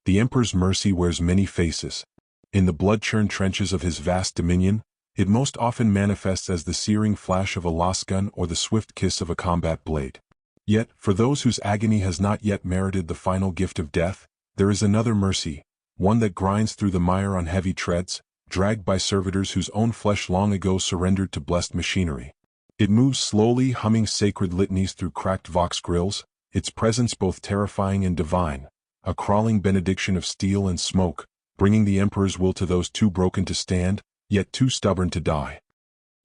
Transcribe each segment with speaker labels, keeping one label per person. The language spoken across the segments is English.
Speaker 1: The Emperor's mercy wears many faces. In the blood-churned trenches of his vast dominion, it most often manifests as the searing flash of a lost gun or the swift kiss of a combat blade. Yet, for those whose agony has not yet merited the final gift of death, there is another mercy, one that grinds through the mire on heavy treads, dragged by servitors whose own flesh long ago surrendered to blessed machinery. It moves slowly, humming sacred litanies through cracked vox grills, its presence both terrifying and divine, a crawling benediction of steel and smoke, bringing the Emperor's will to those too broken to stand, yet too stubborn to die.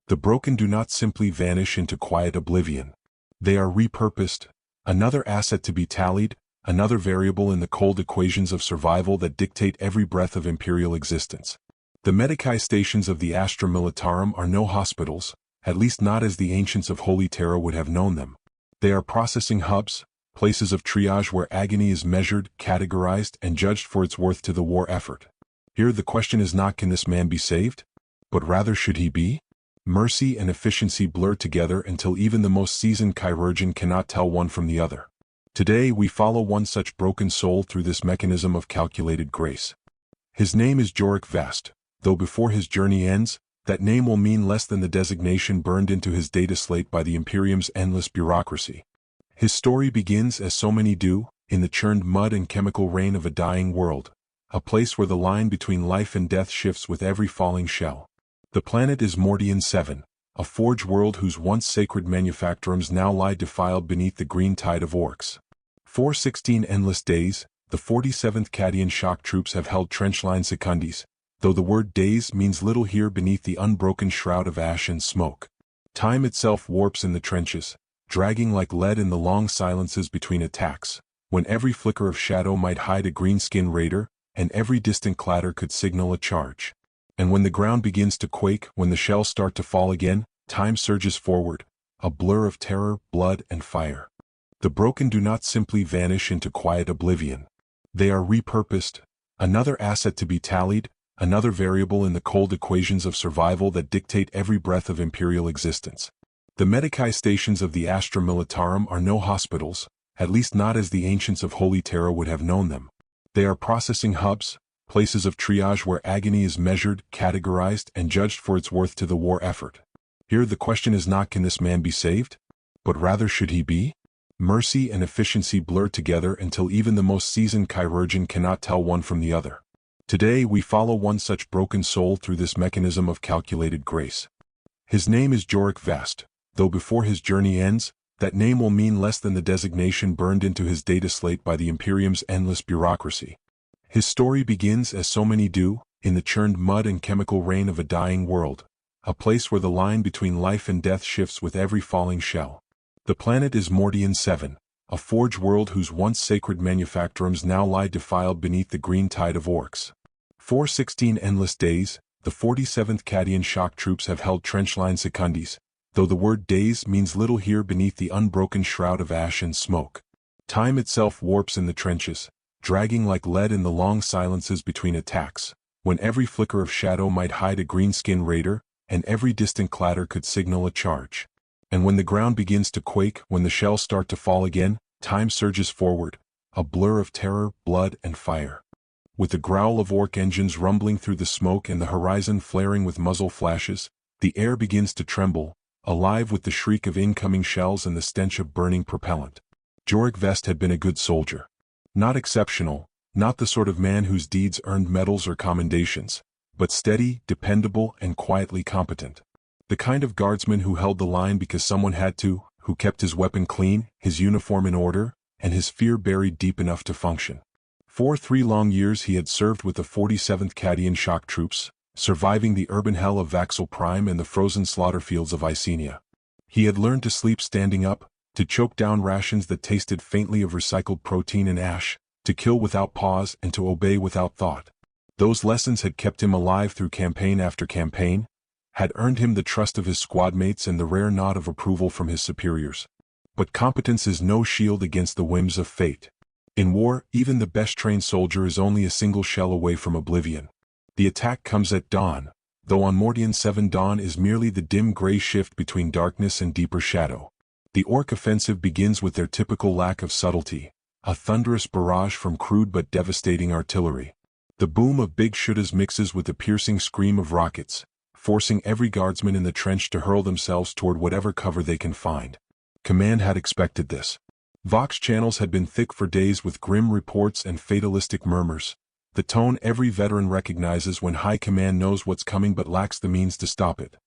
Speaker 1: The broken do not simply vanish into quiet oblivion. They are repurposed, another asset to be tallied, another variable in the cold equations of survival that dictate every breath of Imperial existence. The medici stations of the Astra Militarum are no hospitals, at least not as the ancients of Holy Terra would have known them. They are processing hubs, places of triage where agony is measured, categorized, and judged for its worth to the war effort. Here the question is not can this man be saved, but rather should he be? Mercy and efficiency blur together until even the most seasoned chirurgeon cannot tell one from the other. Today we follow one such broken soul through this mechanism of calculated grace. His name is Jorek Vest, though before his journey ends, that name will mean less than the designation burned into his data slate by the Imperium's endless bureaucracy. His story begins, as so many do, in the churned mud and chemical rain of a dying world, a place where the line between life and death shifts with every falling shell. The planet is Mordian 7, a forge world whose once sacred manufactorums now lie defiled beneath the green tide of orcs. 416 endless days, the 47th Cadian shock troops have held trenchline secundis, though the word days means little here beneath the unbroken shroud of ash and smoke. Time itself warps in the trenches, dragging like lead in the long silences between attacks, when every flicker of shadow might hide a green-skinned raider, and every distant clatter could signal a charge. And when the ground begins to quake, when the shells start to fall again, time surges forward, a blur of terror, blood, and fire. The broken do not simply vanish into quiet oblivion. They are repurposed, another asset to be tallied, another variable in the cold equations of survival that dictate every breath of Imperial existence. The medici stations of the Astra Militarum are no hospitals, at least not as the ancients of Holy Terra would have known them. They are processing hubs, places of triage where agony is measured, categorized, and judged for its worth to the war effort. Here the question is not can this man be saved, but rather should he be? Mercy and efficiency blur together until even the most seasoned chirurgeon cannot tell one from the other. Today we follow one such broken soul through this mechanism of calculated grace. His name is Jorek Vest, though before his journey ends, that name will mean less than the designation burned into his data slate by the Imperium's endless bureaucracy. His story begins, as so many do, in the churned mud and chemical rain of a dying world, a place where the line between life and death shifts with every falling shell. The planet is Mordian 7, a forge world whose once sacred manufactorums now lie defiled beneath the green tide of orcs. 416 endless days, the 47th Cadian shock troops have held trenchline secundis, though the word days means little here beneath the unbroken shroud of ash and smoke. Time itself warps in the trenches, dragging like lead in the long silences between attacks, when every flicker of shadow might hide a green-skinned raider, and every distant clatter could signal a charge. And when the ground begins to quake, when the shells start to fall again, time surges forward, a blur of terror, blood, and fire. With the growl of orc engines rumbling through the smoke and the horizon flaring with muzzle flashes, the air begins to tremble, alive with the shriek of incoming shells and the stench of burning propellant. Jorek Vest had been a good soldier. Not exceptional, not the sort of man whose deeds earned medals or commendations, but steady, dependable, and quietly competent. The kind of guardsman who held the line because someone had to, who kept his weapon clean, his uniform in order, and his fear buried deep enough to function. For 3 long years he had served with the 47th Cadian shock troops, surviving the urban hell of Vaxel Prime and the frozen slaughter fields of Icenia. He had learned to sleep standing up, to choke down rations that tasted faintly of recycled protein and ash, to kill without pause and to obey without thought. Those lessons had kept him alive through campaign after campaign, had earned him the trust of his squad mates and the rare nod of approval from his superiors. But competence is no shield against the whims of fate. In war, even the best-trained soldier is only a single shell away from oblivion. The attack comes at dawn, though on Mordian 7 dawn is merely the dim gray shift between darkness and deeper shadow. The orc offensive begins with their typical lack of subtlety, a thunderous barrage from crude but devastating artillery. The boom of big shootas mixes with the piercing scream of rockets, forcing every guardsman in the trench to hurl themselves toward whatever cover they can find. Command had expected this. Vox channels had been thick for days with grim reports and fatalistic murmurs, the tone every veteran recognizes when high command knows what's coming but lacks the means to stop it.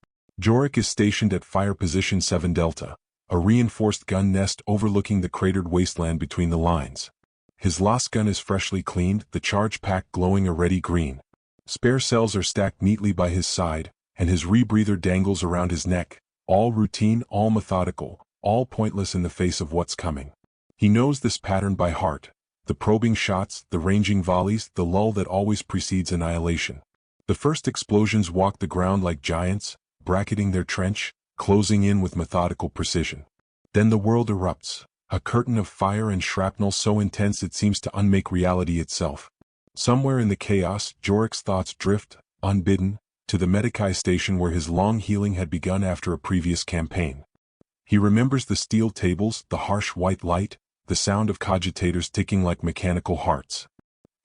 Speaker 1: Jorik is stationed at Fire Position 7 Delta, a reinforced gun nest overlooking the cratered wasteland between the lines. His LAS gun is freshly cleaned, the charge pack glowing a reddy green. Spare cells are stacked neatly by his side, and his rebreather dangles around his neck, all routine, all methodical, all pointless in the face of what's coming. He knows this pattern by heart, the probing shots, the ranging volleys, the lull that always precedes annihilation. The first explosions walk the ground like giants, bracketing their trench, closing in with methodical precision. Then the world erupts, a curtain of fire and shrapnel so intense it seems to unmake reality itself. Somewhere in the chaos, Jorik's thoughts drift, unbidden, to the Medikai station where his long healing had begun after a previous campaign. He remembers the steel tables, the harsh white light, the sound of cogitators ticking like mechanical hearts.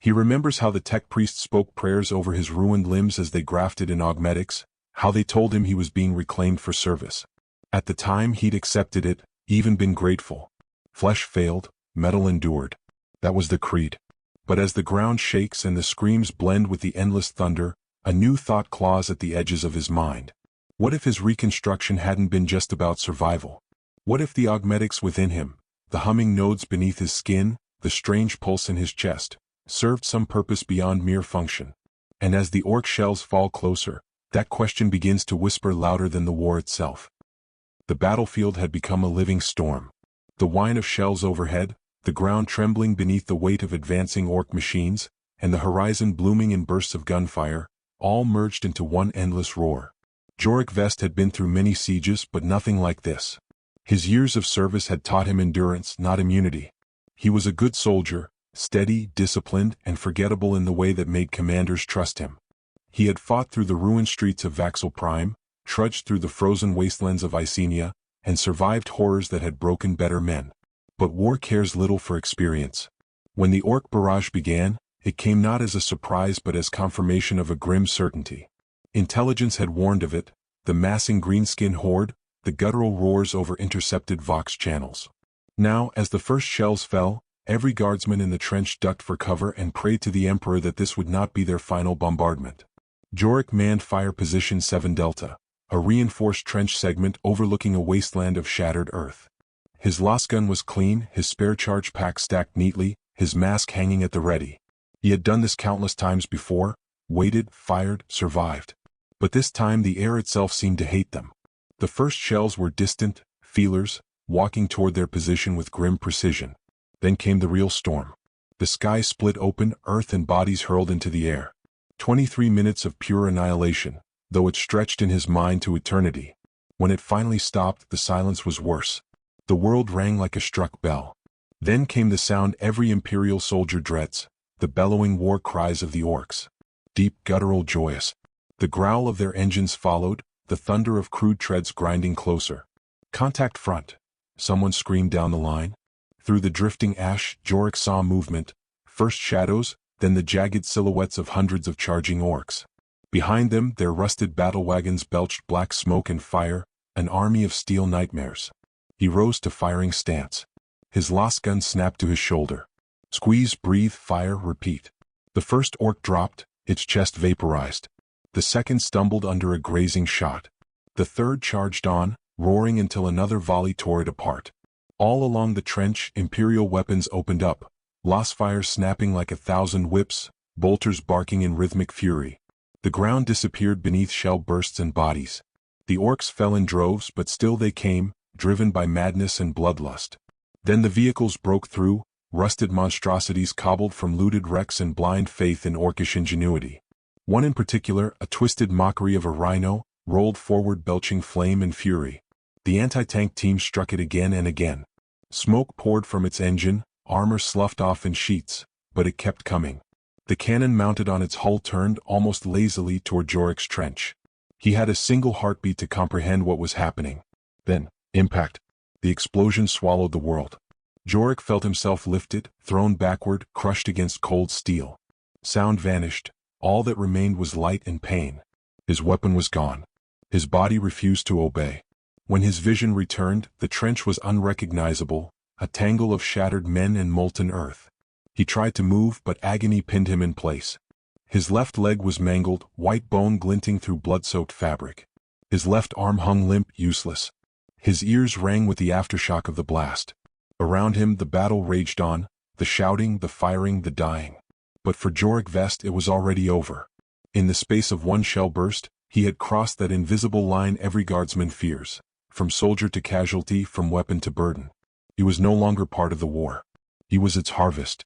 Speaker 1: He remembers how the tech priest spoke prayers over his ruined limbs as they grafted in augmetics, how they told him he was being reclaimed for service. At the time he'd accepted it, even been grateful. Flesh failed, metal endured. That was the creed. But as the ground shakes and the screams blend with the endless thunder, a new thought claws at the edges of his mind. What if his reconstruction hadn't been just about survival? What if the augmetics within him, the humming nodes beneath his skin, the strange pulse in his chest, served some purpose beyond mere function? And as the orc shells fall closer, that question begins to whisper louder than the war itself. The battlefield had become a living storm. The whine of shells overhead, the ground trembling beneath the weight of advancing orc machines, and the horizon blooming in bursts of gunfire, all merged into one endless roar. Jorik Vest had been through many sieges but nothing like this. His years of service had taught him endurance, not immunity. He was a good soldier, steady, disciplined, and forgettable in the way that made commanders trust him. He had fought through the ruined streets of Vaxel Prime, trudged through the frozen wastelands of Icenia, and survived horrors that had broken better men. But war cares little for experience. When the orc barrage began, it came not as a surprise but as confirmation of a grim certainty. Intelligence had warned of it, the massing greenskin horde, the guttural roars over intercepted Vox channels. Now, as the first shells fell, every guardsman in the trench ducked for cover and prayed to the Emperor that this would not be their final bombardment. Jorik manned Fire Position 7 Delta, a reinforced trench segment overlooking a wasteland of shattered earth. His LAS gun was clean, his spare charge pack stacked neatly, his mask hanging at the ready. He had done this countless times before, waited, fired, survived. But this time the air itself seemed to hate them. The first shells were distant, feelers, walking toward their position with grim precision. Then came the real storm. The sky split open, earth and bodies hurled into the air. 23 minutes of pure annihilation, though it stretched in his mind to eternity. When it finally stopped, the silence was worse. The world rang like a struck bell. Then came the sound every Imperial soldier dreads, the bellowing war cries of the orcs. Deep, guttural, joyous. The growl of their engines followed, the thunder of crude treads grinding closer. Contact front. Someone screamed down the line. Through the drifting ash, Jorik saw movement, first shadows, then the jagged silhouettes of hundreds of charging orcs. Behind them, their rusted battle wagons belched black smoke and fire, an army of steel nightmares. He rose to firing stance. His LAS gun snapped to his shoulder. Squeeze, breathe, fire, repeat. The first orc dropped, its chest vaporized. The second stumbled under a grazing shot. The third charged on, roaring until another volley tore it apart. All along the trench, Imperial weapons opened up, LAS fire snapping like 1,000 whips, bolters barking in rhythmic fury. The ground disappeared beneath shell bursts and bodies. The orcs fell in droves, but still they came, driven by madness and bloodlust. Then the vehicles broke through, rusted monstrosities cobbled from looted wrecks and blind faith in orcish ingenuity. One in particular, a twisted mockery of a rhino, rolled forward belching flame and fury. The anti-tank team struck it again and again. Smoke poured from its engine, armor sloughed off in sheets, but it kept coming. The cannon mounted on its hull turned almost lazily toward Jorik's trench. He had a single heartbeat to comprehend what was happening. Then, impact. The explosion swallowed the world. Jorik felt himself lifted, thrown backward, crushed against cold steel. Sound vanished. All that remained was light and pain. His weapon was gone. His body refused to obey. When his vision returned, the trench was unrecognizable, a tangle of shattered men and molten earth. He tried to move, but agony pinned him in place. His left leg was mangled, white bone glinting through blood-soaked fabric. His left arm hung limp, useless. His ears rang with the aftershock of the blast. Around him the battle raged on, the shouting, the firing, the dying. But for Jorik Vest it was already over. In the space of one shell burst, he had crossed that invisible line every guardsman fears, from soldier to casualty, from weapon to burden. He was no longer part of the war. He was its harvest.